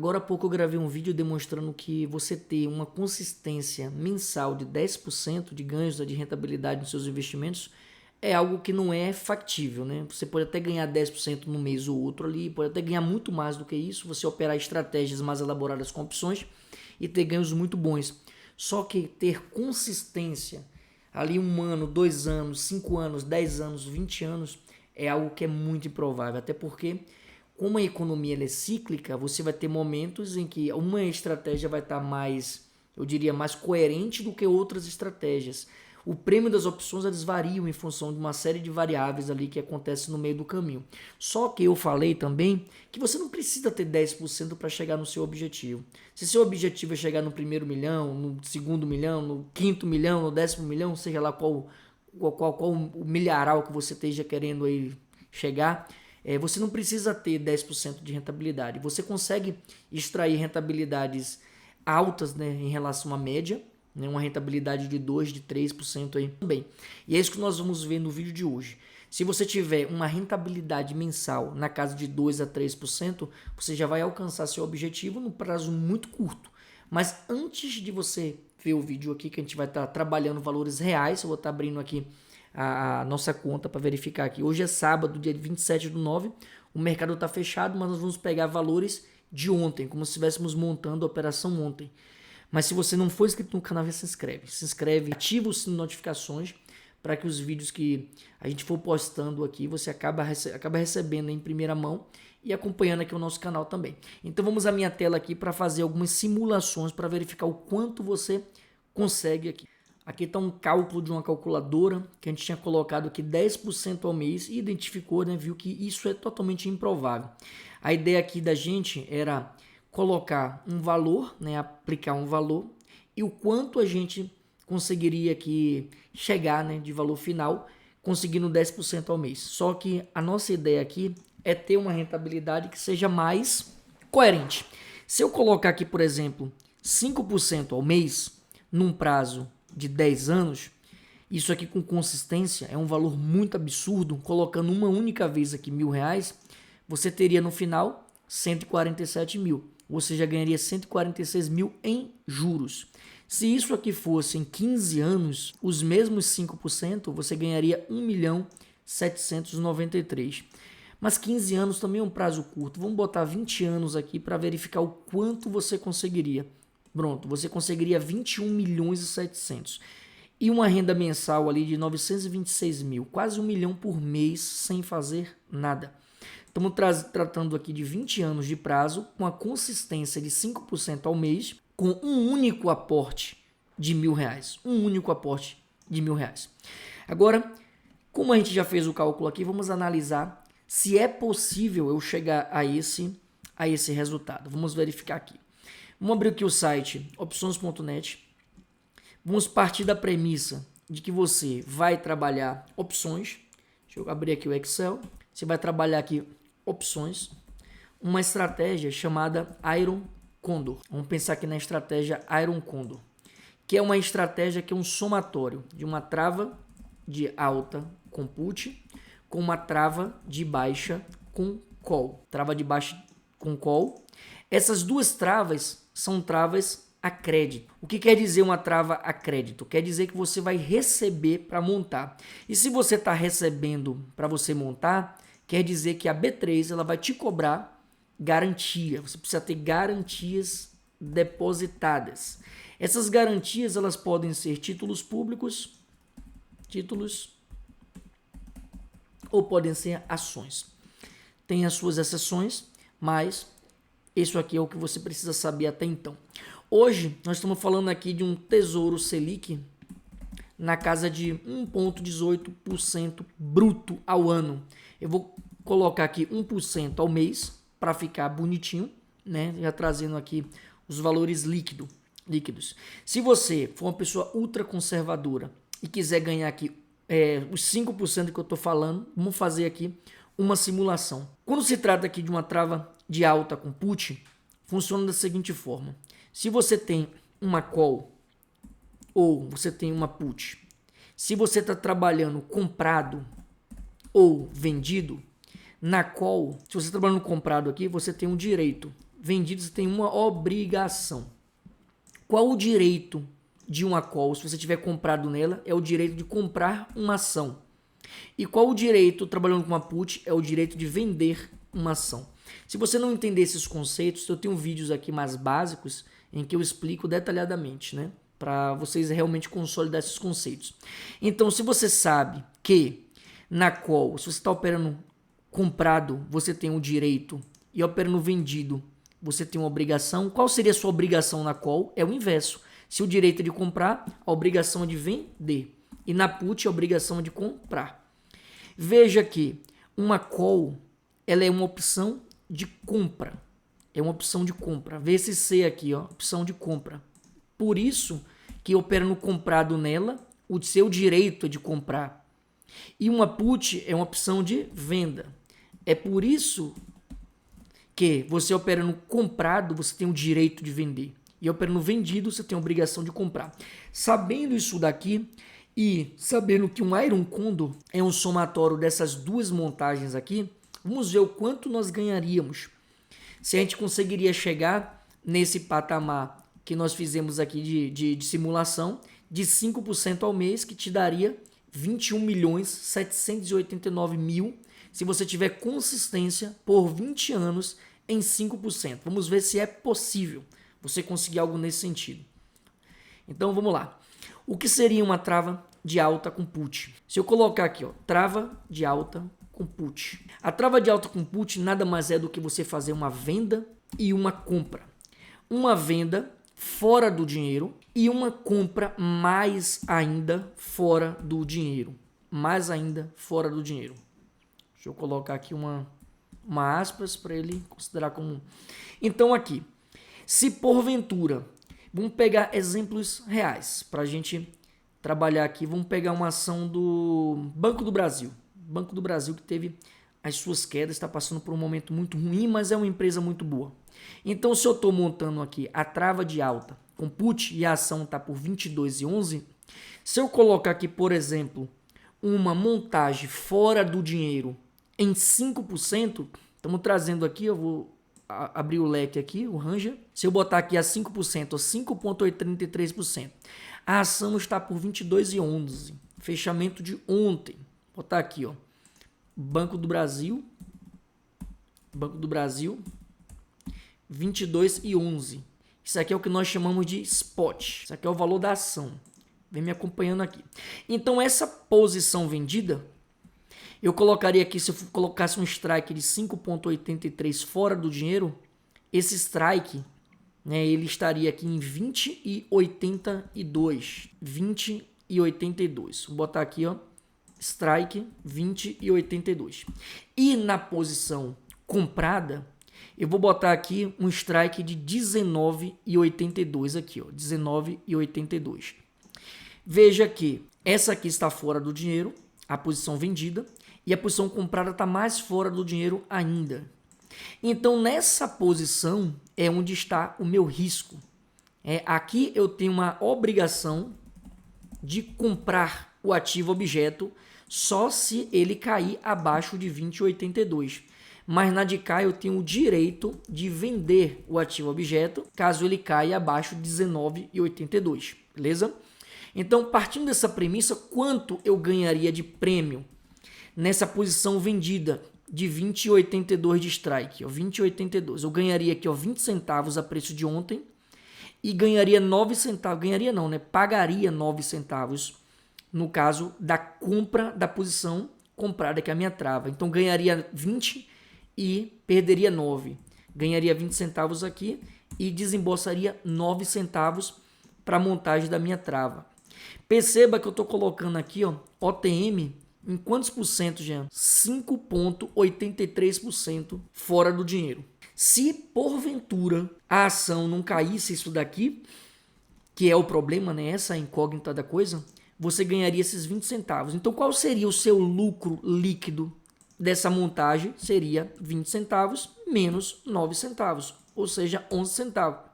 Agora há pouco eu gravei um vídeo demonstrando que você ter uma consistência mensal de 10% de ganhos de rentabilidade nos seus investimentos é algo que não é factível, né? Você pode até ganhar 10% no mês ou outro ali, pode até ganhar muito mais do que isso, você operar estratégias mais elaboradas com opções e ter ganhos muito bons. Só que ter consistência ali 1 ano, 2 anos, 5 anos, 10 anos, 20 anos é algo que é muito improvável, até porque como a economia ela é cíclica, você vai ter momentos em que uma estratégia vai estar mais, eu diria, mais coerente do que outras estratégias. O prêmio das opções eles variam em função de uma série de variáveis ali que acontecem no meio do caminho. Só que eu falei também que você não precisa ter 10% para chegar no seu objetivo. Se seu objetivo é chegar no 1º milhão, no 2º milhão, no 5º milhão, no 10º milhão, seja lá qual o milharal que você esteja querendo aí chegar, você não precisa ter 10% de rentabilidade. Você consegue extrair rentabilidades altas, né, em relação à média, né, uma rentabilidade de 2%, de 3% aí também. E é isso que nós vamos ver no vídeo de hoje. Se você tiver uma rentabilidade mensal na casa de 2 a 3%, você já vai alcançar seu objetivo no prazo muito curto. Mas antes de você ver o vídeo aqui, que a gente vai estar trabalhando valores reais, eu vou estar abrindo aqui a nossa conta para verificar aqui. Hoje é sábado, dia 27/9, o mercado está fechado, mas nós vamos pegar valores de ontem, como se estivéssemos montando a operação ontem. Mas se você não for inscrito no canal, já se inscreve. Se inscreve, ativa o sino de notificações para que os vídeos que a gente for postando aqui, você acaba recebendo em primeira mão e acompanhando aqui o nosso canal também. Então vamos à minha tela aqui para fazer algumas simulações para verificar o quanto você consegue aqui. Aqui está um cálculo de uma calculadora que a gente tinha colocado aqui 10% ao mês e identificou, né, viu que isso é totalmente improvável. A ideia aqui da gente era colocar um valor, né, aplicar um valor e o quanto a gente conseguiria aqui chegar, né, de valor final, conseguindo 10% ao mês. Só que a nossa ideia aqui é ter uma rentabilidade que seja mais coerente. Se eu colocar aqui, por exemplo, 5% ao mês, num prazo de 10 anos, isso aqui com consistência é um valor muito absurdo. Colocando uma única vez aqui R$1.000, você teria no final 147 mil. Você já ganharia 146 mil em juros. Se isso aqui fosse em 15 anos, os mesmos 5%, você ganharia 1.793.000. Mas 15 anos também é um prazo curto. Vamos botar 20 anos aqui para verificar o quanto você conseguiria. Pronto, você conseguiria 21.700.000. E uma renda mensal ali de 926 mil, quase 1 milhão por mês sem fazer nada. Estamos tratando aqui de 20 anos de prazo, com a consistência de 5% ao mês, com um único aporte de R$1.000. Um único aporte de R$1.000. Agora, como a gente já fez o cálculo aqui, vamos analisar se é possível eu chegar a esse resultado. Vamos verificar aqui. Vamos abrir aqui o site opções.net. Vamos partir da premissa de que você vai trabalhar opções. Deixa eu abrir aqui o Excel. Você vai trabalhar aqui opções, uma estratégia chamada Iron Condor. Vamos pensar aqui na estratégia Iron Condor, que é uma estratégia que é um somatório de uma trava de alta com put com uma trava de baixa com call. Trava de baixa com call. Essas duas travas são travas a crédito. O que quer dizer uma trava a crédito? Quer dizer que você vai receber para montar. E se você está recebendo para você montar, quer dizer que a B3 ela vai te cobrar garantia. Você precisa ter garantias depositadas. Essas garantias elas podem ser títulos públicos, ou podem ser ações. Tem as suas exceções, mas isso aqui é o que você precisa saber até então. Hoje nós estamos falando aqui de um Tesouro Selic na casa de 1,18% bruto ao ano. Eu vou colocar aqui 1% ao mês para ficar bonitinho, né? Já trazendo aqui os valores líquidos. Se você for uma pessoa ultra conservadora e quiser ganhar aqui os 5% que eu estou falando, vamos fazer aqui uma simulação. Quando se trata aqui de uma trava de alta com put, funciona da seguinte forma. Se você tem uma call ou você tem uma put, se você está trabalhando comprado ou vendido, na call, se você está trabalhando comprado aqui, você tem um direito vendido, você tem uma obrigação. Qual o direito de uma call, se você tiver comprado nela? É o direito de comprar uma ação. E qual o direito, trabalhando com uma put, é o direito de vender uma ação. Se você não entender esses conceitos, eu tenho vídeos aqui mais básicos em que eu explico detalhadamente, né? Para vocês realmente consolidar esses conceitos. Então, se você sabe que na call, se você está operando comprado, você tem o direito, e operando vendido, você tem uma obrigação. Qual seria a sua obrigação na call? É o inverso. Se o direito é de comprar, a obrigação é de vender. E na put, a obrigação é de comprar. Veja que uma call, ela é uma opção de compra. É uma opção de compra. Vê esse C aqui, ó, opção de compra. Por isso que operando comprado nela, o seu direito é de comprar. E uma put é uma opção de venda. É por isso que você operando comprado, você tem o direito de vender. E operando vendido, você tem a obrigação de comprar. Sabendo isso daqui e sabendo que um Iron Condor é um somatório dessas duas montagens aqui, vamos ver o quanto nós ganharíamos. Se a gente conseguiria chegar nesse patamar que nós fizemos aqui de simulação, de 5% ao mês, que te daria 21.789.000, se você tiver consistência por 20 anos em 5%. Vamos ver se é possível você conseguir algo nesse sentido. Então vamos lá. O que seria uma trava de alta com put? Se eu colocar aqui, ó, trava de alta com put. A trava de alta com put nada mais é do que você fazer uma venda e uma compra. Uma venda fora do dinheiro e uma compra mais ainda fora do dinheiro. Mais ainda fora do dinheiro. Deixa eu colocar aqui uma aspas para ele considerar como. Então aqui, se porventura, vamos pegar exemplos reais para a gente trabalhar aqui. Vamos pegar uma ação do Banco do Brasil. Banco do Brasil que teve as suas quedas, está passando por um momento muito ruim, mas é uma empresa muito boa. Então se eu estou montando aqui a trava de alta com put e a ação está por 22,11, se eu colocar aqui, por exemplo, uma montagem fora do dinheiro em 5%, estamos trazendo aqui, eu vou abrir o leque aqui, o Ranger. Se eu botar aqui a 5%, ou 5,83%, a ação está por 22,11. Fechamento de ontem. Vou botar aqui, ó. Banco do Brasil, 22,11. Isso aqui é o que nós chamamos de spot. Isso aqui é o valor da ação. Vem me acompanhando aqui. Então, essa posição vendida, eu colocaria aqui, se eu colocasse um strike de 5,83 fora do dinheiro, esse strike, né, ele estaria aqui em 20,82. 20,82. Vou botar aqui, ó, strike 20,82. E na posição comprada, eu vou botar aqui um strike de 19,82 aqui, ó, 19,82. Veja que essa aqui está fora do dinheiro, a posição vendida, e a posição comprada está mais fora do dinheiro ainda. Então, nessa posição é onde está o meu risco. Aqui eu tenho uma obrigação de comprar o ativo objeto só se ele cair abaixo de 20,82. Mas na de cá eu tenho o direito de vender o ativo objeto caso ele caia abaixo de 19,82. Beleza? Então, partindo dessa premissa, quanto eu ganharia de prêmio nessa posição vendida de 20,82 de strike? 20,82. Eu ganharia aqui, ó, 20 centavos a preço de ontem e ganharia 9 centavos. Ganharia não, né? Pagaria 9 centavos no caso da compra da posição comprada, que é a minha trava. Então, ganharia 20 e perderia 9. Ganharia 20 centavos aqui e desembolsaria 9 centavos para a montagem da minha trava. Perceba que eu estou colocando aqui, ó, OTM em quantos por cento, Jean? 5,83% fora do dinheiro. Se porventura a ação não caísse isso daqui, que é o problema, né? Essa incógnita da coisa, você ganharia esses 20 centavos. Então, qual seria o seu lucro líquido dessa montagem? Seria 20 centavos menos 9 centavos, ou seja, 11 centavos.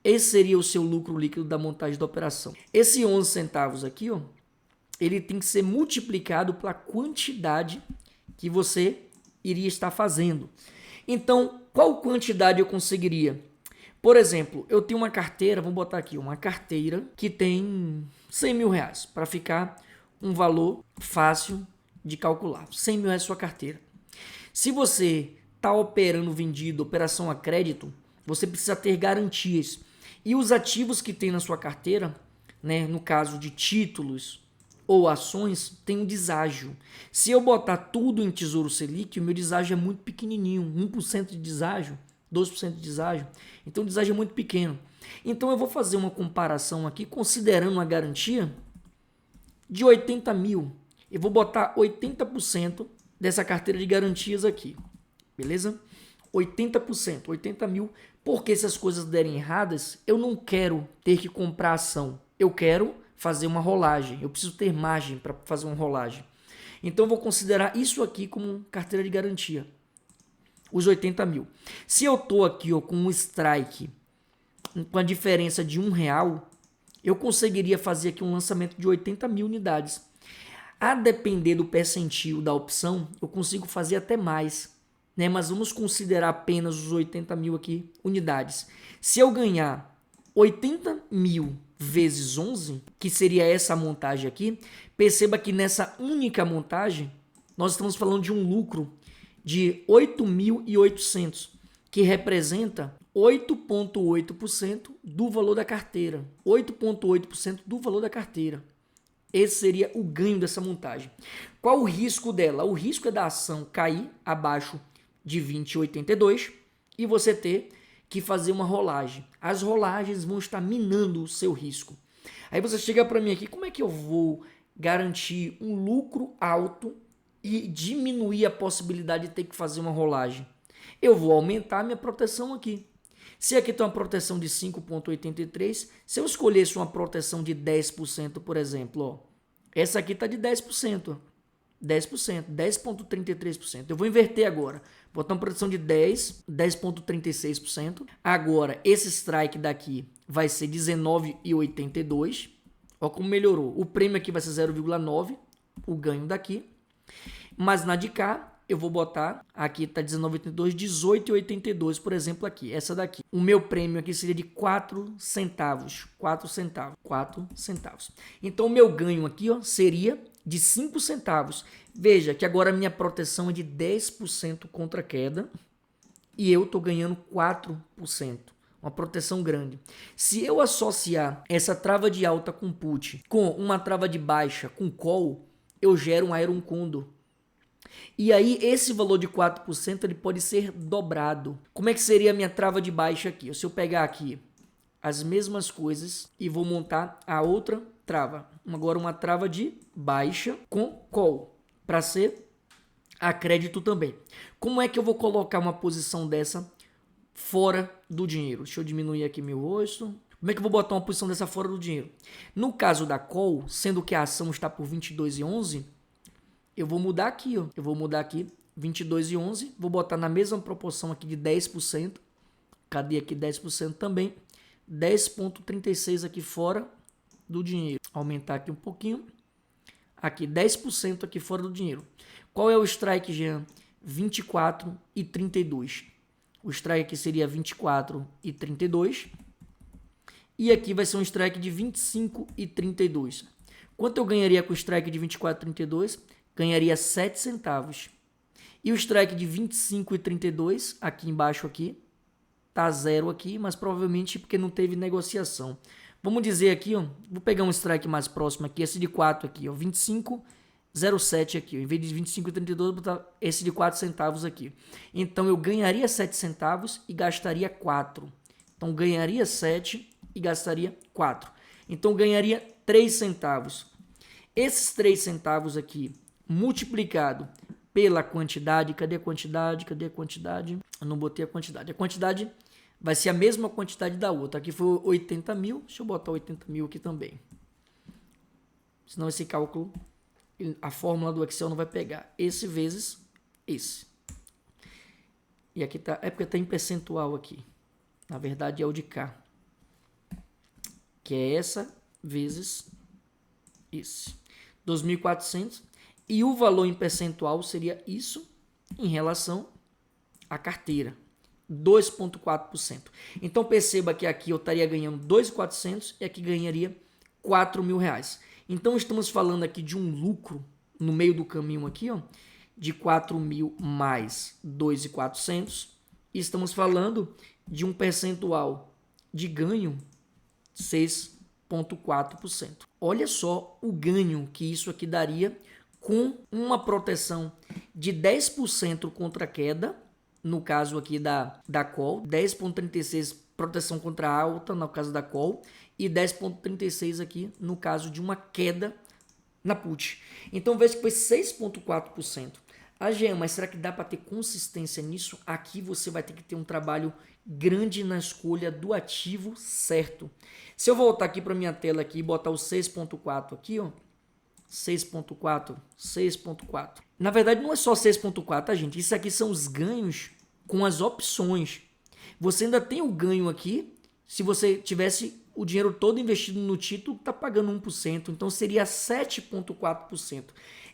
Esse seria o seu lucro líquido da montagem da operação. Esse 11 centavos aqui, ó, ele tem que ser multiplicado pela quantidade que você iria estar fazendo. Então, qual quantidade eu conseguiria? Por exemplo, eu tenho uma carteira, vamos botar aqui, uma carteira que tem 100 mil reais, para ficar um valor fácil de calcular. 100 mil reais sua carteira. Se você está operando vendido, operação a crédito, você precisa ter garantias. E os ativos que tem na sua carteira, né, no caso de títulos ou ações, tem um deságio. Se eu botar tudo em Tesouro Selic, o meu deságio é muito pequenininho, 1% de deságio, 2% de deságio. Então o deságio é muito pequeno. Então eu vou fazer uma comparação aqui, considerando uma garantia de 80 mil. Eu vou botar 80% dessa carteira de garantias aqui, beleza? 80%, 80 mil, porque se as coisas derem erradas, eu não quero ter que comprar ação, eu quero fazer uma rolagem, eu preciso ter margem para fazer uma rolagem. Então eu vou considerar isso aqui como carteira de garantia, os 80 mil. Se eu estou aqui ó, com um strike, com a diferença de R$1, eu conseguiria fazer aqui um lançamento de 80 mil unidades. A depender do percentil da opção, eu consigo fazer até mais, né? Mas vamos considerar apenas os 80 mil aqui, unidades. Se eu ganhar 80 mil vezes 11, que seria essa montagem aqui, perceba que nessa única montagem, nós estamos falando de um lucro de 8.800, que representa 8,8% do valor da carteira. 8,8% do valor da carteira. Esse seria o ganho dessa montagem. Qual o risco dela? O risco é da ação cair abaixo de 20,82 e você ter que fazer uma rolagem. As rolagens vão estar minando o seu risco. Aí você chega para mim aqui, como é que eu vou garantir um lucro alto e diminuir a possibilidade de ter que fazer uma rolagem? Eu vou aumentar a minha proteção aqui. Se aqui tem uma proteção de 5,83, se eu escolhesse uma proteção de 10%, por exemplo, ó, essa aqui está de 10%, 10,33%. Eu vou inverter agora, botar uma proteção de 10,36%. Agora, esse strike daqui vai ser 19,82. Olha como melhorou. O prêmio aqui vai ser 0,9, o ganho daqui. Mas na de cá, eu vou botar, aqui está 19,82, 18,82, por exemplo, aqui, essa daqui. O meu prêmio aqui seria de 4 centavos, 4 centavos, 4 centavos. Então, o meu ganho aqui ó, seria de 5 centavos. Veja que agora a minha proteção é de 10% contra a queda e eu estou ganhando 4%. Uma proteção grande. Se eu associar essa trava de alta com put com uma trava de baixa com call, eu gero um iron condor. E aí esse valor de 4% ele pode ser dobrado. Como é que seria a minha trava de baixa aqui? Se eu pegar aqui as mesmas coisas e vou montar a outra trava. Agora uma trava de baixa com call, para ser a crédito também. Como é que eu vou colocar uma posição dessa fora do dinheiro? Deixa eu diminuir aqui meu rosto. Como é que eu vou botar uma posição dessa fora do dinheiro? No caso da call, sendo que a ação está por 22,11, eu vou mudar aqui, ó. Eu vou mudar aqui 22,11, vou botar na mesma proporção aqui de 10%. Cadê aqui 10% também? 10,36 aqui fora do dinheiro. Aumentar aqui um pouquinho. Aqui 10% aqui fora do dinheiro. Qual é o strike, Jean? 24,32. O strike aqui seria 24,32. E aqui vai ser um strike de 25,32. Quanto eu ganharia com o strike de 24,32? Ganharia 7 centavos. E o strike de 25,32, aqui embaixo aqui, tá zero aqui, mas provavelmente porque não teve negociação. Vamos dizer aqui, ó, vou pegar um strike mais próximo aqui, esse de 4 aqui, ó, 25,07 aqui, ó, em vez de 25,32, vou botar esse de 4 centavos aqui. Então eu ganharia 7 centavos e gastaria 4. Então ganharia 7 e gastaria 4. Então ganharia 3 centavos. Esses 3 centavos aqui multiplicado pela quantidade, cadê a quantidade? Cadê a quantidade? Eu não botei a quantidade. A quantidade vai ser a mesma quantidade da outra. Aqui foi 80 mil, deixa eu botar 80 mil aqui também. Senão esse cálculo, a fórmula do Excel não vai pegar. Esse vezes esse. E aqui tá, é porque está em percentual aqui. Na verdade é o de cá. Que é essa vezes esse. 2.400. E o valor em percentual seria isso em relação a carteira, 2,4%. Então perceba que aqui eu estaria ganhando 2.400 e aqui ganharia R$4.000. Então estamos falando aqui de um lucro no meio do caminho aqui, ó, de 4.000 mais 2.400. E estamos falando de um percentual de ganho 6,4%. Olha só o ganho que isso aqui daria com uma proteção de 10% contra a queda, no caso aqui da call, 10,36% proteção contra a alta, no caso da call, e 10,36% aqui no caso de uma queda na put. Então veja que foi 6,4%. Jean, mas será que dá para ter consistência nisso? Aqui você vai ter que ter um trabalho grande na escolha do ativo certo. Se eu voltar aqui para minha tela aqui e botar o 6,4 aqui, ó, 6,4, 6,4. Na verdade não é só 6,4, tá, gente? Isso aqui são os ganhos com as opções. Você ainda tem o ganho aqui, se você tivesse o dinheiro todo investido no título, tá pagando 1%, então seria 7,4%.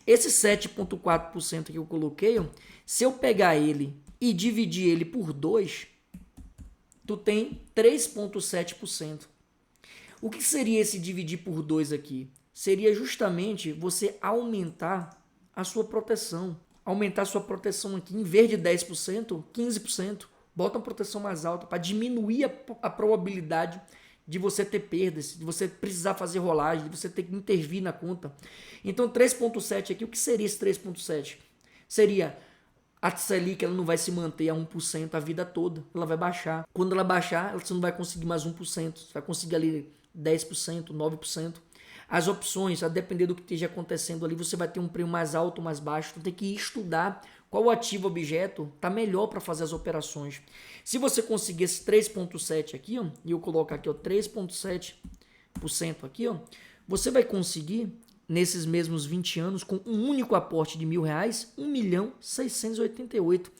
Esse 7,4% que eu coloquei, ó, se eu pegar ele e dividir ele por 2, tu tem 3,7%. O que seria esse dividir por 2 aqui? Seria justamente você aumentar a sua proteção. Aumentar a sua proteção aqui, em vez de 10%, 15%. Bota uma proteção mais alta para diminuir a probabilidade de você ter perdas, de você precisar fazer rolagem, de você ter que intervir na conta. Então 3,7 aqui, o que seria esse 3,7? Seria a Selic, ela não vai se manter a 1% a vida toda, ela vai baixar. Quando ela baixar, você não vai conseguir mais 1%, você vai conseguir ali 10%, 9%. As opções, a depender do que esteja acontecendo ali, você vai ter um prêmio mais alto ou mais baixo, então tem que estudar qual ativo objeto está melhor para fazer as operações. Se você conseguir esse 3,7 aqui, ó, e eu coloco aqui 3,7% aqui, ó, você vai conseguir, nesses mesmos 20 anos, com um único aporte de R$1.000, 1.688.000.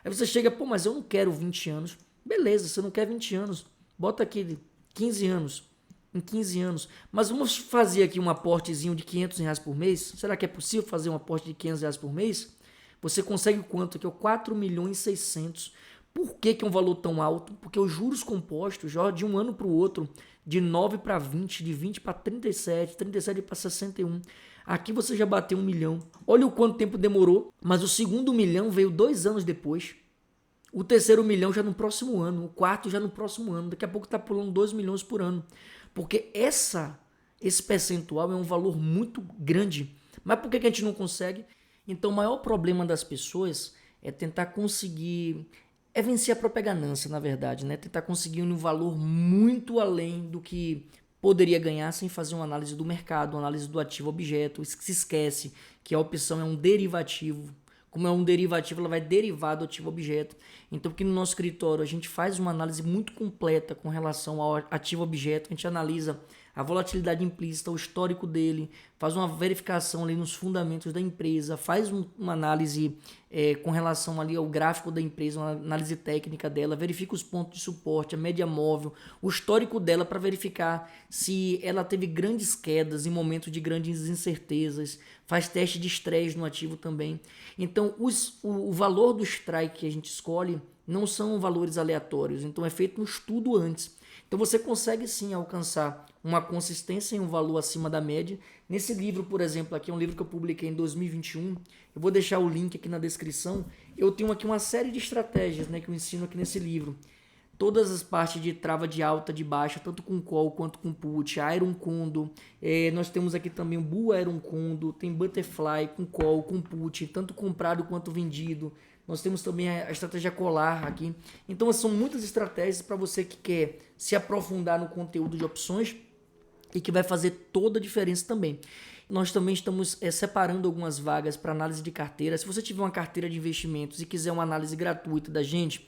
Aí você chega, pô, mas eu não quero 20 anos. Beleza, você não quer 20 anos. Bota aqui 15 anos. Em 15 anos. Mas vamos fazer aqui um aportezinho de R$500 por mês? Será que é possível fazer um aporte de R$500 por mês? Você consegue quanto aqui? 4.600.000. Por que é um valor tão alto? Porque os juros compostos, já de um ano para o outro, de 9 para 20, de 20 para 37, 37 para 61. Aqui você já bateu 1 milhão. Olha o quanto tempo demorou, mas o segundo milhão veio 2 anos depois. O terceiro milhão já no próximo ano, o quarto já no próximo ano. Daqui a pouco está pulando 2 milhões por ano. Porque esse percentual é um valor muito grande. Mas por que a gente não consegue? Então o maior problema das pessoas é tentar conseguir, é vencer a própria ganância, na verdade, né? Tentar conseguir um valor muito além do que poderia ganhar sem fazer uma análise do mercado, uma análise do ativo objeto. Se esquece que a opção é um derivativo. Como é um derivativo, ela vai derivar do ativo objeto. Então, aqui no nosso escritório, a gente faz uma análise muito completa com relação ao ativo objeto. A gente analisa a volatilidade implícita, o histórico dele, faz uma verificação ali nos fundamentos da empresa, faz uma análise com relação ali ao gráfico da empresa, uma análise técnica dela, verifica os pontos de suporte, a média móvel, o histórico dela para verificar se ela teve grandes quedas em momentos de grandes incertezas, faz teste de estresse no ativo também. Então, o valor do strike que a gente escolhe não são valores aleatórios, então é feito um estudo antes. Então você consegue sim alcançar uma consistência em um valor acima da média. Nesse livro, por exemplo, aqui é um livro que eu publiquei em 2021, eu vou deixar o link aqui na descrição. Eu tenho aqui uma série de estratégias, né, que eu ensino aqui nesse livro. Todas as partes de trava de alta, de baixa, tanto com call quanto com put, Iron Condo. Nós temos aqui também o Bull Iron Condo, tem Butterfly com call, com put, tanto comprado quanto vendido. Nós temos também a estratégia colar aqui. Então são muitas estratégias para você que quer se aprofundar no conteúdo de opções e que vai fazer toda a diferença também. Nós também estamos separando algumas vagas para análise de carteira. Se você tiver uma carteira de investimentos e quiser uma análise gratuita da gente,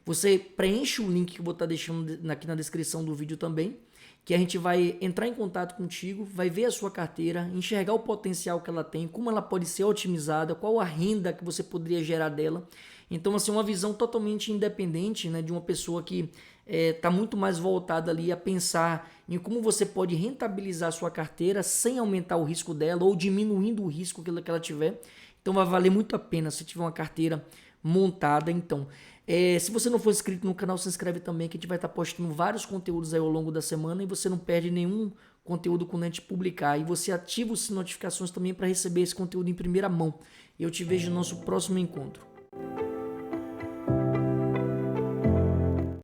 você preenche o link que eu vou estar deixando aqui na descrição do vídeo também, que a gente vai entrar em contato contigo, vai ver a sua carteira, enxergar o potencial que ela tem, como ela pode ser otimizada, qual a renda que você poderia gerar dela. Então, assim, uma visão totalmente independente, né, de uma pessoa que está muito mais voltada ali a pensar em como você pode rentabilizar a sua carteira sem aumentar o risco dela ou diminuindo o risco que ela tiver. Então vai valer muito a pena se tiver uma carteira montada. Então, se você não for inscrito no canal, se inscreve também, que a gente vai estar postando vários conteúdos aí ao longo da semana e você não perde nenhum conteúdo quando a gente publicar. E você ativa as notificações também para receber esse conteúdo em primeira mão. Eu te vejo no nosso próximo encontro.